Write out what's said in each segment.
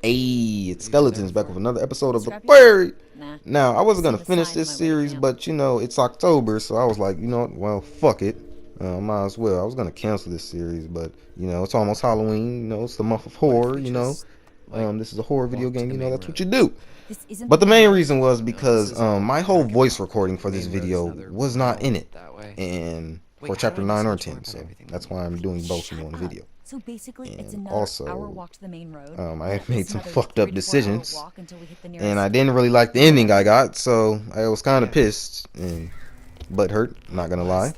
Hey, it's Skeletons back with another episode of the Quarry. Now, I wasn't gonna finish this series, but you know it's October, so I was like, you know what? Well, fuck it. Might as well. I was gonna cancel this series, but you know it's almost Halloween. You know it's the month of horror. You know, this is a horror video game. You know that's what you do. But the main reason was because my whole voice recording for this video was not in it, and for chapter 9 or 10, so that's why I'm doing both in one video. So basically, it's And another also, hour walk to the main road. I made some fucked up decisions, and I And didn't really like the ending I got, so I was kind of pissed and butthurt, not gonna lie.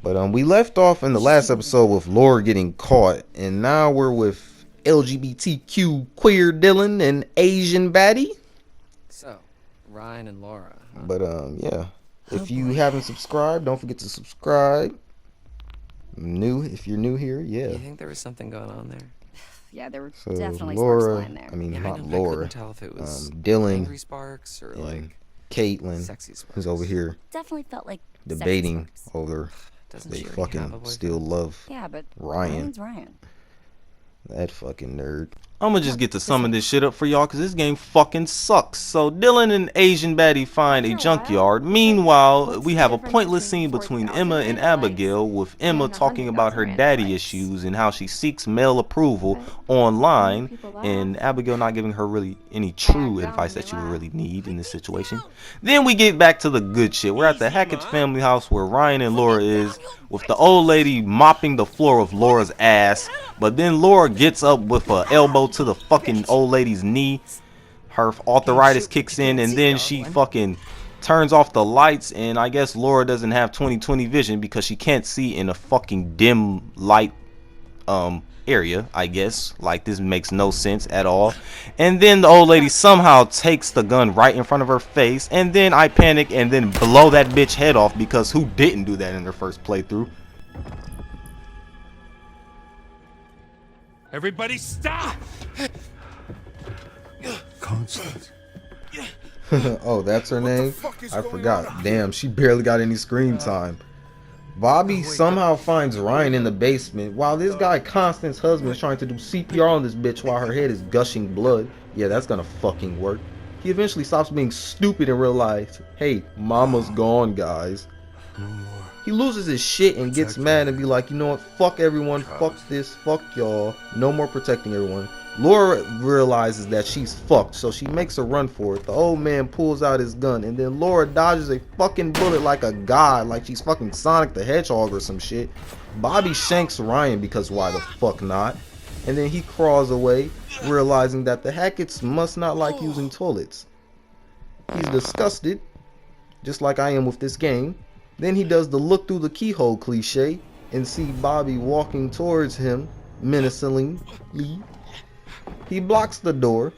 But we left off in the last episode with Laura getting caught, and now we're with LGBTQ queer Dylan and Asian baddie. So, Ryan and Laura. Huh? But yeah, if you haven't subscribed, don't forget to subscribe. If you're new here, yeah. You think there was something going on there? Yeah, there were So definitely Laura, sparks flying there. I mean Yeah, not I Laura, couldn't tell if it was Dylan angry sparks or and like Caitlin, sexy sparks. who's over here Definitely felt like debating sexy sparks. over Doesn't they she already have a fucking boyfriend? still love Yeah, but Ryan. Ryan's Ryan. That fucking nerd. I'm gonna just get to summing this shit up for y'all because this game fucking sucks. So Dylan and Asian baddie find a junkyard. Meanwhile, we have a pointless scene between Emma and Abigail, with Emma talking about her daddy issues and how she seeks male approval online, and Abigail not giving her really any true advice that she would really need in this situation. Then we get back to the good shit. We're at the Hackett's family house where Ryan and Laura is, with the old lady mopping the floor of Laura's ass. But then Laura gets up with an elbow to the fucking old lady's knee. Her arthritis kicks in, and then she fucking turns off the lights. And I guess Laura doesn't have 20/20 vision because she can't see in a fucking dim light area, I guess. Like, this makes no sense at all. And then the old lady somehow takes the gun right in front of her face, and then I panic and then blow that bitch head off, because who didn't do that in their first playthrough? Everybody stop! Constance. Oh, that's her name? I forgot. Damn, she barely got any screen time. Bobby somehow finds Ryan in the basement while this guy Constance's husband is trying to do CPR on this bitch while her head is gushing blood. Yeah, that's gonna fucking work. He eventually stops being stupid and realizes, hey, mama's gone, guys. He loses his shit and gets mad and be like, you know what, fuck everyone, fuck this, fuck y'all, no more protecting everyone. Laura realizes that she's fucked, so she makes a run for it. The old man pulls out his gun, and then Laura dodges a fucking bullet like a god, like she's fucking Sonic the Hedgehog or some shit. Bobby shanks Ryan because why the fuck not? And then he crawls away, realizing that the Hacketts must not like using toilets. He's disgusted, just like I am with this game. Then he does the look through the keyhole cliche and see Bobby walking towards him menacingly. He blocks the door,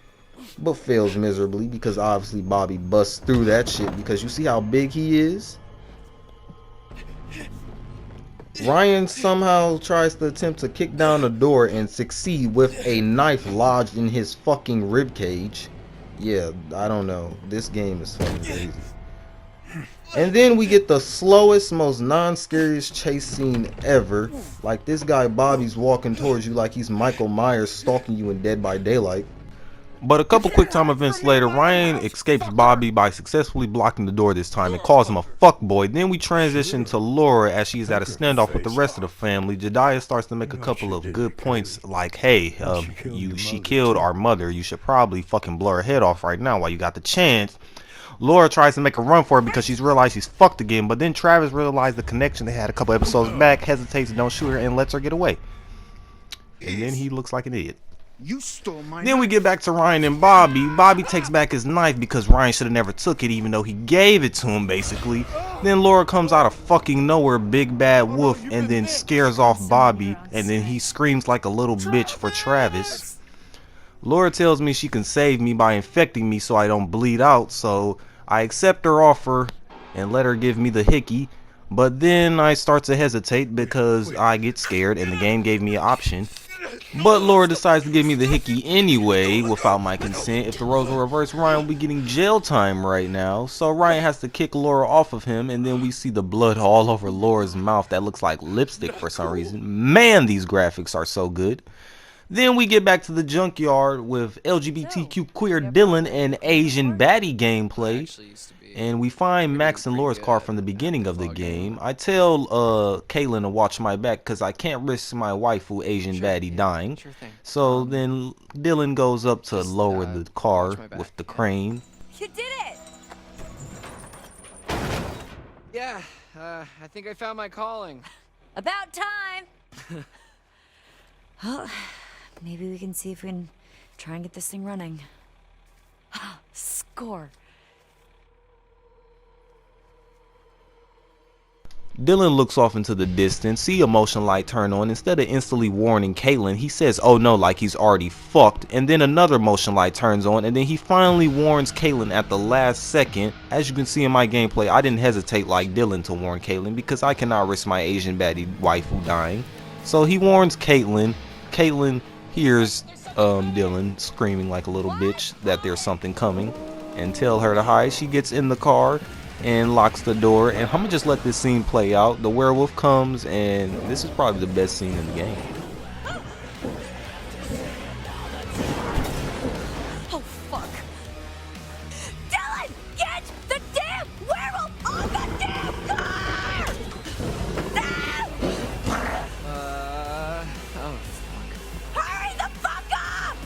but fails miserably because obviously Bobby busts through that shit because you see how big he is. Ryan somehow tries to attempt to kick down the door and succeed with a knife lodged in his fucking ribcage. Yeah, I don't know. This game is fucking crazy. And then we get the slowest, most non-scariest chase scene ever. Like, this guy Bobby's walking towards you like he's Michael Myers stalking you in Dead by Daylight. But a couple quick time events later, Ryan escapes Bobby by successfully blocking the door this time and calls him a fuckboy. Then we transition to Laura as she's at a standoff with the rest of the family. Jediah starts to make a couple of good points like, hey, she killed our mother. You should probably fucking blow her head off right now while you got the chance. Laura tries to make a run for it because she's realized she's fucked again, but then Travis realized the connection they had a couple episodes back, hesitates, don't shoot her, and lets her get away. And then he looks like an idiot. You stole my Then we get back to Ryan and Bobby. Bobby takes back his knife because Ryan should have never took it, even though he gave it to him, basically. Then Laura comes out of fucking nowhere, big bad wolf, and then scares off Bobby, and then he screams like a little bitch for Travis. Laura tells me she can save me by infecting me so I don't bleed out, so I accept her offer and let her give me the hickey. But then I start to hesitate because I get scared and the game gave me an option. But Laura decides to give me the hickey anyway without my consent. If the roles were reversed, Ryan will be getting jail time right now. So Ryan has to kick Laura off of him, and then we see the blood all over Laura's mouth that looks like lipstick for some reason. Man, these graphics are so good. Then we get back to the junkyard with LGBTQ queer Dylan and Asian baddie gameplay. Actually used to be And we find Max and Laura's car from the beginning of the game. I tell Kaylin to watch my back because I can't risk my waifu Asian baddie dying. Sure thing. So then Dylan goes up to lower the car watch my back, with the yeah. crane. You did it! Yeah, I think I found my calling. About time! Well, maybe we can see if we can try and get this thing running. Score. Dylan looks off into the distance, see a motion light turn on. Instead of instantly warning Caitlin, he says, "Oh no," like he's already fucked. And then another motion light turns on, and then he finally warns Caitlin at the last second. As you can see in my gameplay, I didn't hesitate like Dylan to warn Caitlin because I cannot risk my Asian baddie waifu dying. So he warns Caitlin. Caitlin hears Dylan screaming like a little bitch that there's something coming and tell her to hide. She gets in the car and locks the door, and I'm gonna just let this scene play out. The werewolf comes, and this is probably the best scene in the game. Oh, fuck. Dylan, get the damn werewolf on the damn car! Oh, fuck. Hurry the fuck up!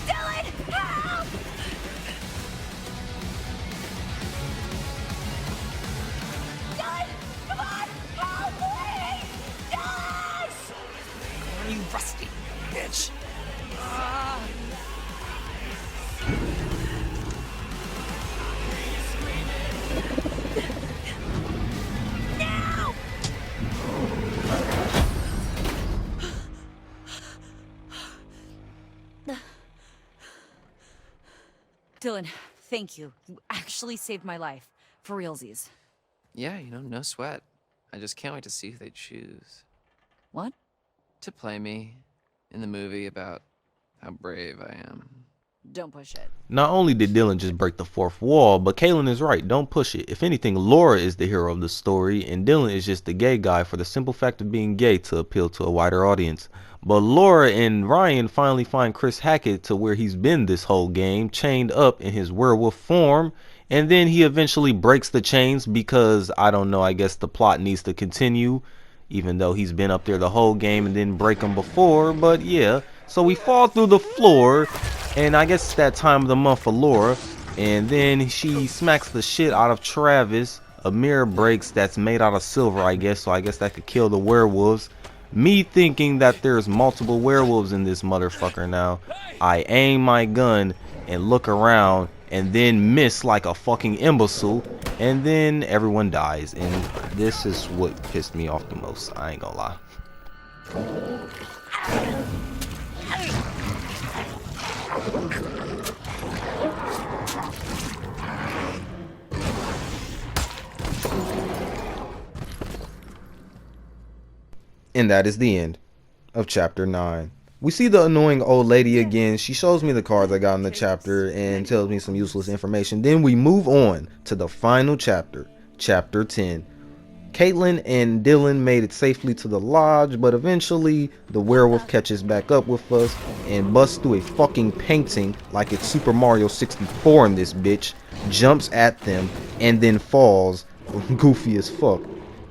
Dylan, help! Dylan, come on! Help, please! Dylan! You rusty bitch. Now! Dylan, thank you. You actually saved my life. For realsies. Yeah, no sweat. I just can't wait to see who they choose What? to play me in the movie about how brave I am. Don't push it. Not only did Dylan just break the fourth wall, but Caitlin is right, don't push it. If anything, Laura is the hero of the story, and Dylan is just the gay guy for the simple fact of being gay to appeal to a wider audience. But Laura and Ryan finally find Chris Hackett to where he's been this whole game, chained up in his werewolf form, and then he eventually breaks the chains because, I don't know, I guess the plot needs to continue, even though he's been up there the whole game and didn't break them before, but yeah. So we fall through the floor, and I guess it's that time of the month for Laura, and then she smacks the shit out of Travis. A mirror breaks that's made out of silver, I guess, so I guess that could kill the werewolves. Me thinking that there's multiple werewolves in this motherfucker now. I aim my gun and look around and then miss like a fucking imbecile, and then everyone dies, and this is what pissed me off the most, I ain't gonna lie. And that is the end of chapter 9. We see the annoying old lady again. She shows me the cards I got in the chapter and tells me some useless information. Then we move on to the final chapter, chapter 10. Caitlin and Dylan made it safely to the lodge, but eventually the werewolf catches back up with us and busts through a fucking painting like it's Super Mario 64 in this bitch, jumps at them, and then falls goofy as fuck.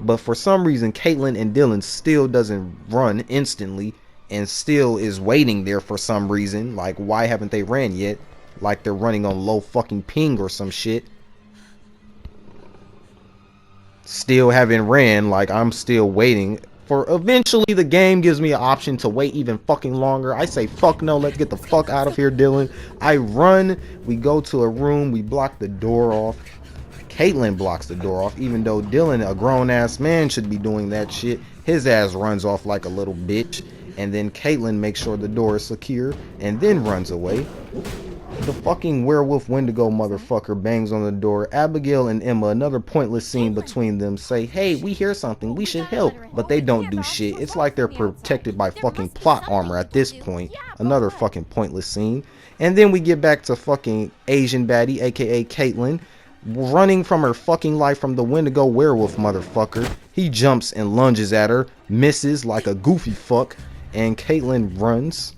But for some reason, Caitlin and Dylan still doesn't run instantly and still is waiting there for some reason. Like, why haven't they ran yet? Like they're running on low fucking ping or some shit. still haven't ran. Like, I'm still waiting for eventually the game gives me an option to wait even fucking longer. I say fuck no, let's get the fuck out of here, Dylan. I run, we go to a room, we block the door off. Caitlin blocks the door off, even though Dylan, a grown-ass man, should be doing that shit. His ass runs off like a little bitch, and then Caitlin makes sure the door is secure, and then runs away. The fucking werewolf Wendigo motherfucker bangs on the door. Abigail and Emma, another pointless scene between them, say, hey, we hear something, we should help. But they don't do shit. It's like they're protected by fucking plot armor at this point. Another fucking pointless scene. And then we get back to fucking Asian baddie, aka Caitlin, running from her fucking life from the Wendigo werewolf motherfucker. He jumps and lunges at her, misses like a goofy fuck, and Caitlin runs.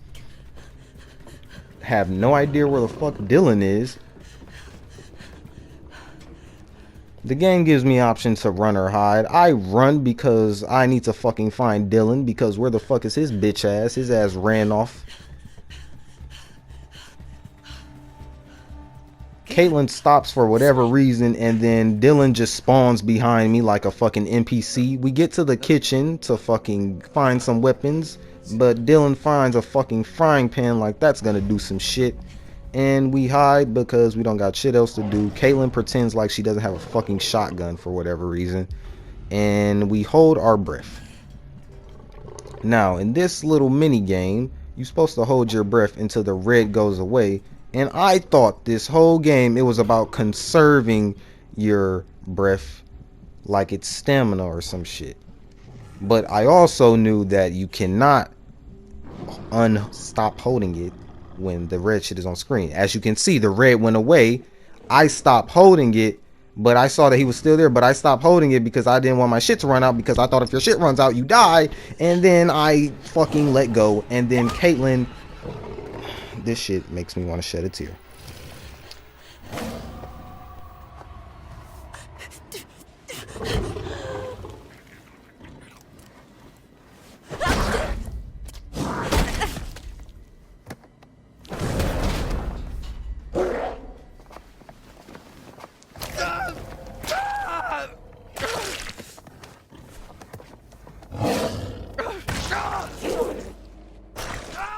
Have no idea where the fuck Dylan is. The game gives me options to run or hide. I run because I need to fucking find Dylan, because where the fuck is his bitch ass? His ass ran off. Caitlin stops for whatever reason, and then Dylan just spawns behind me like a fucking NPC. We get to the kitchen to fucking find some weapons, but Dylan finds a fucking frying pan like that's gonna do some shit. And we hide because we don't got shit else to do. Caitlin pretends like she doesn't have a fucking shotgun for whatever reason. And we hold our breath. Now, in this little mini game, you're supposed to hold your breath until the red goes away. And I thought this whole game, it was about conserving your breath like it's stamina or some shit. But I also knew that you cannot stop holding it when the red shit is on screen. As you can see, the red went away. I stopped holding it, but I saw that he was still there, but I stopped holding it because I didn't want my shit to run out, because I thought if your shit runs out, you die. And then I fucking let go. And then Caitlin, this shit makes me want to shed a tear.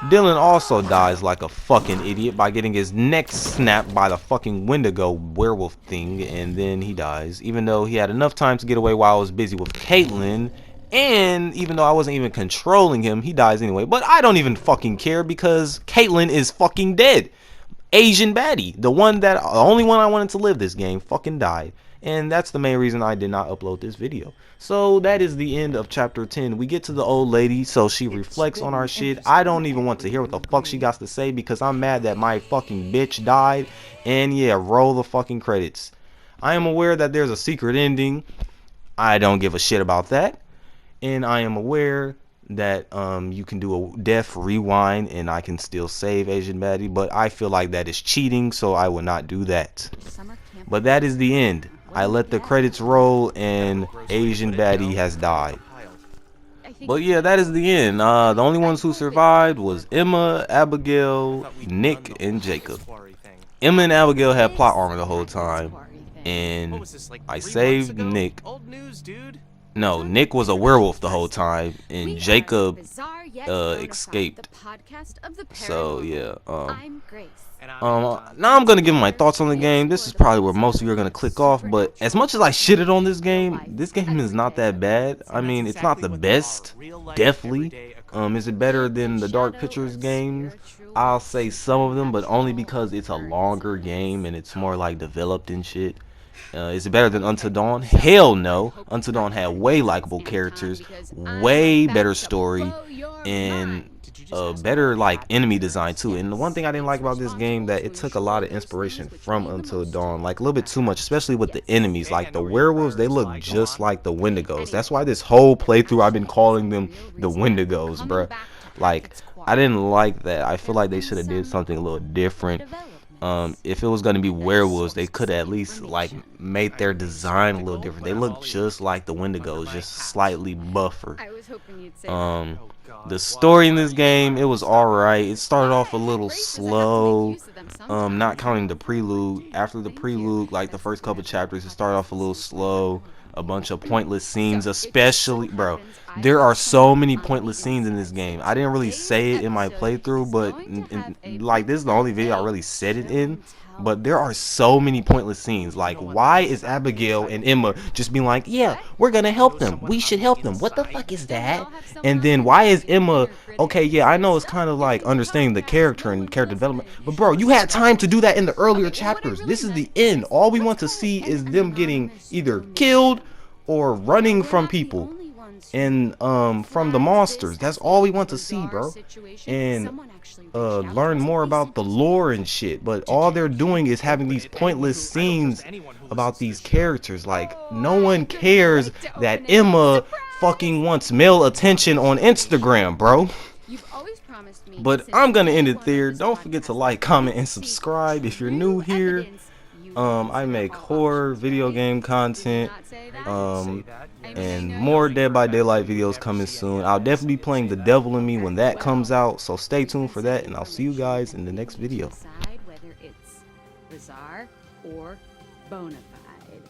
Dylan also dies like a fucking idiot by getting his neck snapped by the fucking Wendigo werewolf thing, and then he dies, even though he had enough time to get away while I was busy with Caitlin. And even though I wasn't even controlling him, he dies anyway. But I don't even fucking care, because Caitlin is fucking dead. Asian baddie, the only one I wanted to live this game, fucking died. And that's the main reason I did not upload this video. So that is the end of chapter 10. We get to the old lady, so she reflects on our shit. I don't even want to hear what the fuck she got to say, because I'm mad that my fucking bitch died. And yeah, roll the fucking credits. I am aware that there's a secret ending. I don't give a shit about that. And I am aware that you can do a death rewind and I can still save Asian baddie, but I feel like that is cheating, so I will not do that. But that is the end. I let the credits roll and Asian baddie has died. But yeah, that is the end. The only ones who survived was Emma, Abigail, Nick, and Jacob. Emma and Abigail had plot armor the whole time, and I saved Nick. No, Nick was a werewolf the whole time, and Jacob escaped. So yeah, now I'm gonna give my thoughts on the game. This is probably where most of you are gonna click off, but as much as I shitted on this game is not that bad. I mean, it's not the best, definitely. Is it better than the Dark Pictures games? I'll say some of them, but only because it's a longer game and it's more like developed and shit. Is it better than Until Dawn? Hell no. Until Dawn had way likable characters, way better story, and better like enemy design too. And the one thing I didn't like about this game, that it took a lot of inspiration from Until Dawn, like a little bit too much, especially with the enemies. Like the werewolves, they look just like the Wendigos. That's why this whole playthrough I've been calling them the Wendigos, bruh. Like, I didn't like that. I feel like they should have did something a little different. If it was going to be werewolves, they could have at least like made their design a little different. They look just like the Wendigos, just slightly buffer. The story in this game, it was alright. It started off a little slow, not counting the prelude. After the prelude, like the first couple chapters, it started off a little slow. a bunch of pointless scenes, especially, bro. There are so many pointless scenes in this game. I didn't really say it in my playthrough, but like this is the only video I really said it in. But there are so many pointless scenes. Like, why is Abigail and Emma just being like, yeah, we're gonna help them, we should help them, what the fuck is that? And then why is Emma, okay, yeah, I know it's kind of like understanding the character and character development, but bro, you had time to do that in the earlier chapters. This is the end. All we want to see is them getting either killed or running from people and from the monsters. That's all we want to see, bro. And learn more about the lore and shit. But all they're doing is having these pointless scenes about these characters. Like, no one cares that Emma fucking wants male attention on Instagram, bro. But I'm gonna end it there. Don't forget to like, comment, and subscribe if you're new here. I make horror, video game content, and more Dead by Daylight videos coming soon. I'll definitely be playing The Devil in Me when that comes out, so stay tuned for that, and I'll see you guys in the next video. Whether it's bizarre or bona fide.